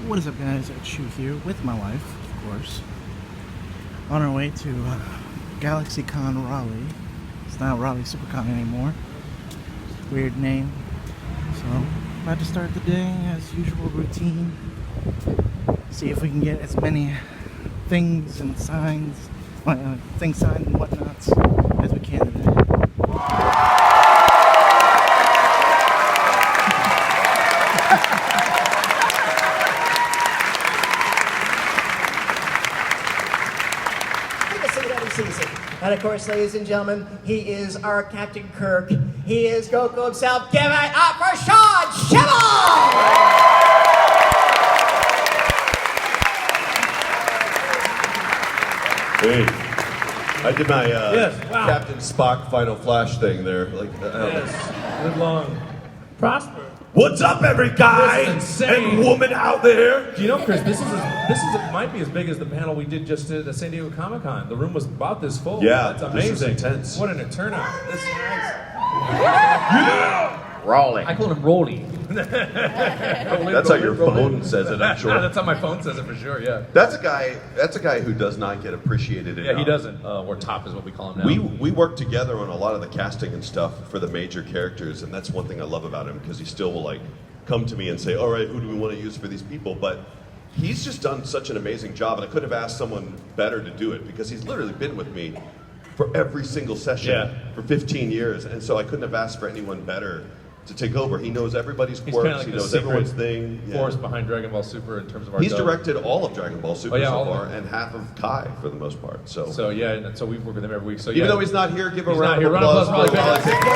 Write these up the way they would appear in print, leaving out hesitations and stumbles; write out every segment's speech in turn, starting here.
What is up, guys? It's Shu here with my wife, of course, on our way to GalaxyCon Raleigh. It's not Raleigh SuperCon anymore. Weird name. So, about to start the day as usual routine. See if we can get as many things and signs, things signed and whatnots as we can today. And of course, ladies and gentlemen, he is our Captain Kirk. He is Goku himself. Give it up for Sean Schimmel! Hey, I did my Wow. Captain Spock Final Flash thing there. Live long. Prosper. What's up, every guy This is insane. and woman out there? Do you know, Chris, this might be as big as the panel we did just at the San Diego Comic-Con. The room was about this full. Yeah, That's this is amazing. intense. What a turnout. This is nice. Raleigh. I call him Rolly. That's how your phone says it, I'm sure. That's how my phone says it for sure, yeah. That's a guy who does not get appreciated enough. Yeah, he doesn't. Or Top is what we call him now. We work together on a lot of the casting and stuff for the major characters, and that's one thing I love about him, because he still will come to me and say, all right, who do we want to use for these people? But he's just done such an amazing job, and I couldn't have asked someone better to do it, because he's literally been with me for every single session for 15 years, and so I couldn't have asked for anyone better to take over. He knows everybody's quirks, like he the knows secret everyone's thing. force behind Dragon Ball Super in terms of our He's dub. directed all of Dragon Ball Super all so of far, it. and half of Kai for the most part. So yeah, and so we work with him every week. So even though he's not here, give a He's round not of here. Round of applause applause for for Raleigh.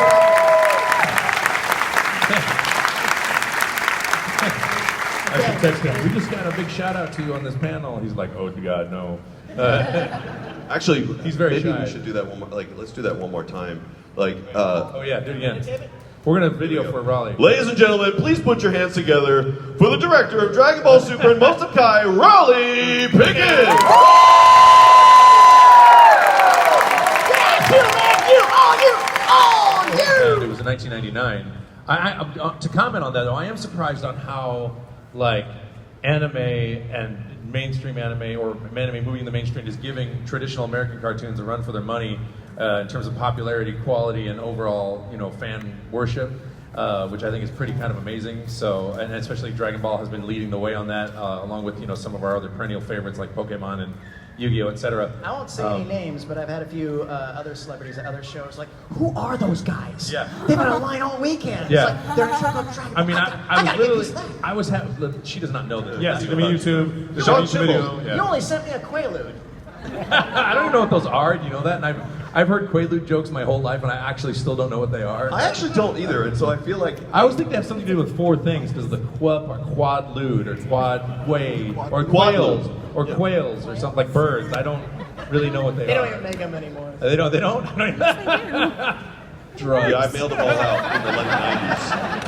I should text him. We just got a big shout out to you on this panel. He's like, oh God, no. Actually, He's very maybe shy. we should do that one more. Let's do that one more time. Oh yeah, do it again. We're gonna video for Raleigh. Ladies and gentlemen, please put your hands together for the director of Dragon Ball Super and most of Kai, Raleigh Pickett. And it was in 1999. To comment on that though, I am surprised on how anime and mainstream anime or anime moving in the mainstream is giving traditional American cartoons a run for their money in terms of popularity, quality, and overall fan worship, which I think is pretty kind of amazing. So, and especially Dragon Ball has been leading the way on that, along with some of our other perennial favorites like Pokemon and Yu-Gi-Oh, etc. I won't say any names, but I've had a few other celebrities at other shows. Who are those guys? Yeah. They've been online all weekend. Yeah. It's they're trying to Dragon Ball. I mean, I was she does not know this. Yes, I mean YouTube. There's a Sean YouTube Schimmel. video. You only sent me a Quaalude. I don't even know what those are. Do you know that? And I've heard Quaalude jokes my whole life, and I actually still don't know what they are. I actually don't either, and so I feel like I always think they have something to do with four things, because the quap or quadlude or quad-way or quails or quails or something like birds. I don't really know what they are. They don't even make them anymore. They don't. Drugs. yeah, I mailed them all out in the late 90s.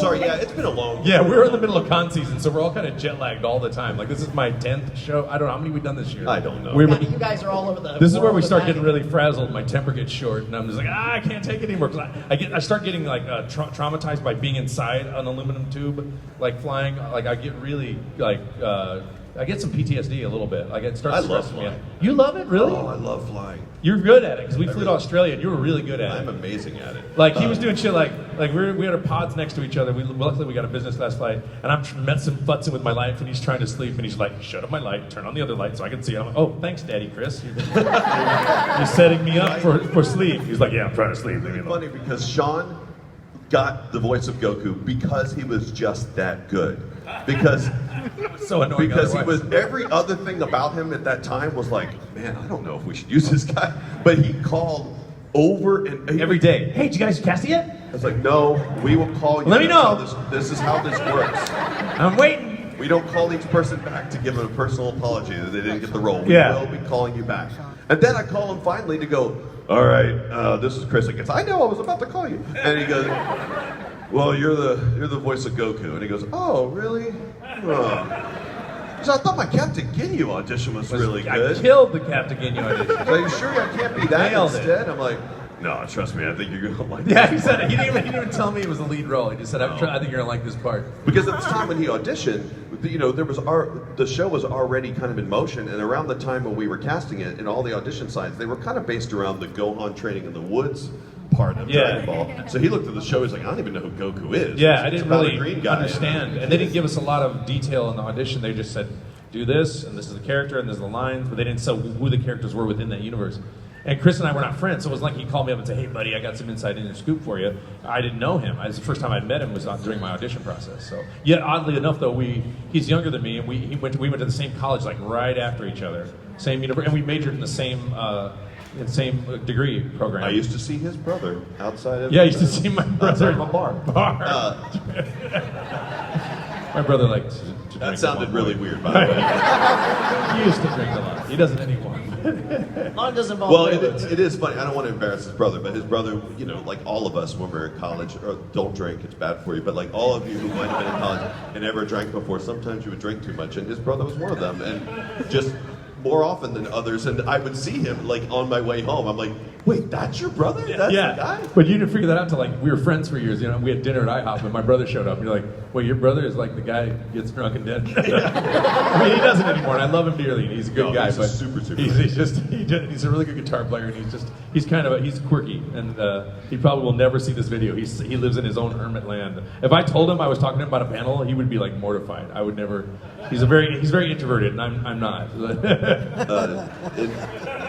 Sorry, yeah, it's been a long. Yeah, we're in the middle of con season, so we're all kind of jet lagged all the time. This is my 10th show. I don't know how many we've done this year. I don't know. You guys are all over the. This is where we world start of getting anime. really frazzled. My temper gets short, and I'm just like, I can't take it anymore. Because I start getting traumatized by being inside an aluminum tube, flying. I get really I get some PTSD a little bit. It starts I love stressing me out. flying. You love it, really? Oh, I love flying. You're good at it because we flew to Australia, and you were really good at I'm it. amazing at it. He was doing shit we had our pods next to each other. Luckily we got a business class flight, and I'm futzing with my life, and he's trying to sleep, and he's like, shut up my light, turn on the other light so I can see it. I'm like, oh, thanks, Daddy Chris. You're setting me up for sleep. He's like, yeah, I'm trying to sleep. Leave me It's alone. funny because Sean got the voice of Goku because he was just that good. Because So annoying. because he otherwise. was every other thing about him at that time was like, man, I don't know if we should use this guy. But he called over and Every day. Hey, did you guys cast it yet? I was like, no, we will call you. Let me That's know. how this is how this works. I'm waiting. We don't call each person back to give them a personal apology that they didn't get the role. We Yeah. will be calling you back. And then I call him finally to go, all right, this is Chris. He goes, I know, I was about to call you. And he goes, well, you're the voice of Goku. And he goes, oh, really? Oh. So I thought my Captain Ginyu audition was really good. I killed the Captain Ginyu audition. Are you sure I can't be that Nailed it. instead? I'm like, No, trust me, I think you're gonna like it. Yeah, he said it. He didn't even tell me it was a lead role. He just said, I think you're gonna like this part. Because at the time when he auditioned, you know, the show was already kind of in motion, and around the time when we were casting it, and all the audition signs, they were kind of based around the Gohan training in the woods part of Dragon Ball. So he looked at the show, he's like, I don't even know who Goku is. Yeah, I It's didn't about a really green guy. understand. And they didn't give us a lot of detail in the audition. They just said, do this, and this is the character, and this is the lines, but they didn't say who the characters were within that universe. And Chris and I were not friends, so it was like he called me up and said, hey buddy, I got some inside scoop for you. I didn't know him. The first time I'd met him was during my audition process. So, yet oddly enough though, he's younger than me, and we went to the same college like right after each other. Same university, and we majored in the same degree program. I used to see his brother outside of I used to see my brother outside of a bar. My brother liked to drink. That sounded really weird, by the way. He used to drink a lot. He doesn't anymore. Long doesn't involve Well, liquids. it is funny. I don't want to embarrass his brother, but his brother, you know, like all of us when we're in college, or don't drink, it's bad for you, but like all of you who might have been in college and never drank before, sometimes you would drink too much, and his brother was one of them, and just more often than others, and I would see him like on my way home. I'm like, wait, that's your brother? That's the guy? But you didn't figure that out till like we were friends for years. You know, we had dinner at IHOP, and my brother showed up. And you're like, well, your brother is like the guy who gets drunk and dead. I mean, he doesn't anymore, and I love him dearly. And he's a good guy, he's but super he's a really good guitar player, and he's quirky, and he probably will never see this video. He lives in his own hermit land. If I told him I was talking to him about a panel, he would be like mortified. I would never. He's very introverted, and I'm not.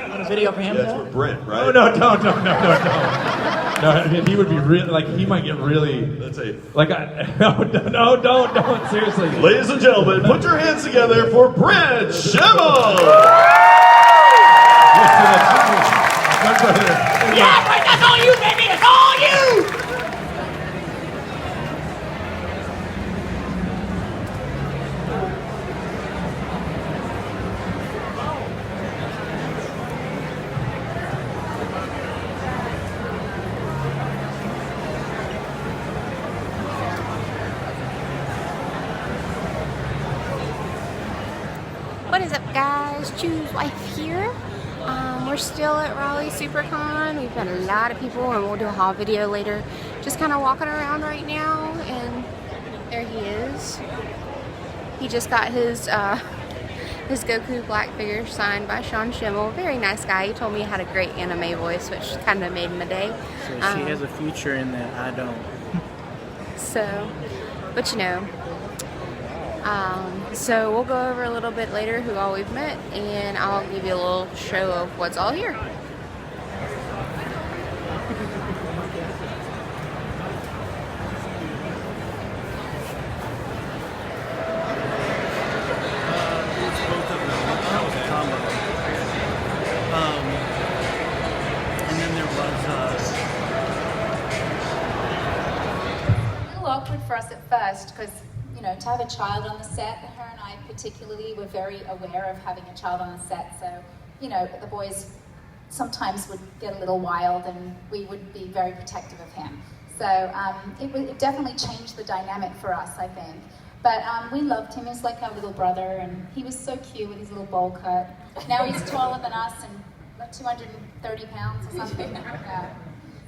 Want a video for him? Yeah, it's though? for Brent, right? Oh, no, don't. No, I mean, he would be really, like, he might get really, Let's see. like, no, don't, seriously. Ladies and gentlemen, put your hands together for Brent Schimmel! Yeah, right, that's all you, baby, it's all you! What is up, guys? Choose Life here. We're still at Raleigh SuperCon. We've got a lot of people, and we'll do a haul video later. Just kind of walking around right now, and there he is. He just got his Goku black figure signed by Sean Schimmel. Very nice guy. He told me he had a great anime voice, which kind of made my day. So she has a future in that I don't. So, but you know. So we'll go over a little bit later who all we've met, and I'll give you a little show of what's all here. And then there was A little awkward for us at first because, you know, to have a child on the set, her and I particularly were very aware of having a child on the set. So, you know, the boys sometimes would get a little wild and we would be very protective of him. So it definitely changed the dynamic for us, I think. But we loved him. He was like our little brother, and he was so cute with his little bowl cut. Now he's taller than us and like 230 pounds or something. Yeah.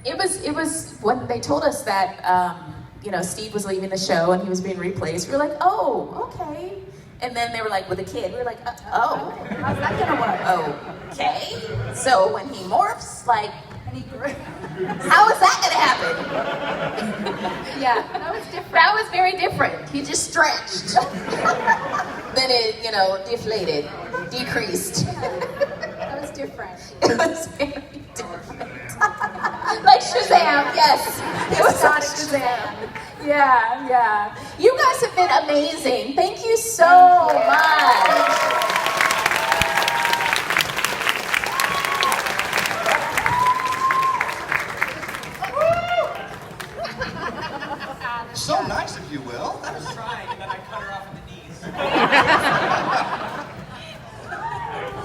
It was when they told us that you know, Steve was leaving the show and he was being replaced. We were like, oh, okay. And then they were like, with a kid. We were like, oh, how's that gonna work? Okay. So when he morphs, like, And he grew. how is that gonna happen? Yeah, that was different. That was very different. He just stretched. Then it, you know, deflated, decreased. That was different. It was very different. Like Shazam, yes. It was like Shazam. Yeah, yeah. You guys have been amazing. Thank you so much. So nice if you will. I was trying, and then I cut her off at the knees.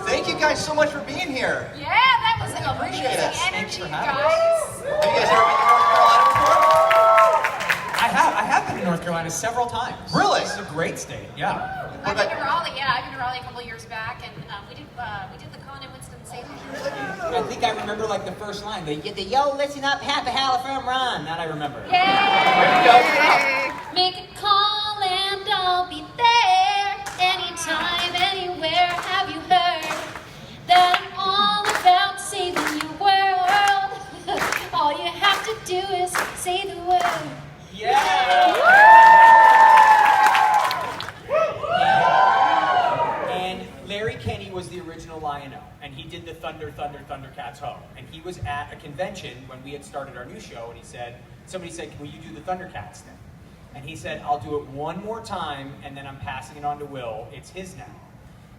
Thank you guys so much for being here. Yeah, that was an Appreciate amazing it. Thanks energy, for having guys. Have you guys ever been to North Carolina before? I have been to North Carolina several times. Really? It's a great state, yeah. What I've been to about, Raleigh, yeah. I've been to Raleigh a couple years back, and we did the con in Winston-Salem. say that? I think I remember like the first line. They get the yo, listen up, half a Halifax run. That I remember. Yay! Make a call and I'll be there. Anytime, anywhere. Have you heard that I'm all about saving your world? All you have to do is say the word. Yeah. And Larry Kenny was the original Lion-O, and he did the Thundercats Ho. And he was at a convention when we had started our new show, and somebody said, will you do the Thundercats thing? And he said, I'll do it one more time, and then I'm passing it on to Will. It's his now.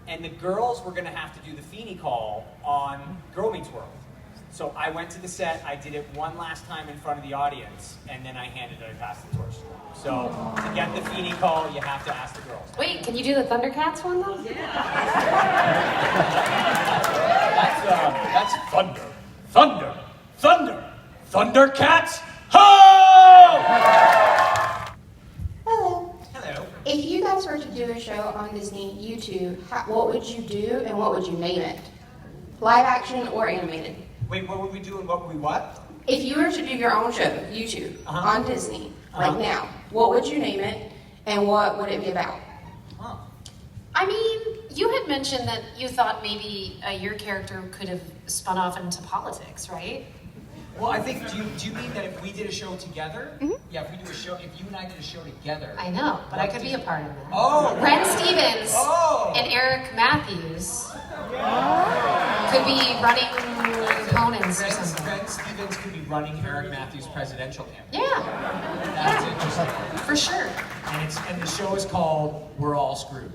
And the girls were gonna have to do the Feeny call on Girl Meets World. So I went to the set, I did it one last time in front of the audience, and then I passed the torch. So to get the Feeny call, you have to ask the girls. Wait, can you do the Thundercats one though? That's thunder. Thundercats, ho! Hello. Hello. If you guys were to do a show on Disney YouTube, what would you do and what would you name it? Live action or animated? Wait, what would we do and what would we what? If you were to do your own show, YouTube, on Disney, like now, what would you name it and what would it be about? Huh. I mean, you had mentioned that you thought maybe your character could have spun off into politics, right? Well, I think, do you mean that if we did a show together? Mm-hmm. Yeah, if you and I did a show together. I know, but I could be a part of it. Oh! Ren Stevens and Eric Matthews could be running opponents or something. Ren Stevens could be running Eric Matthews' presidential campaign. Yeah. That's interesting. For sure. And the show is called We're All Screwed.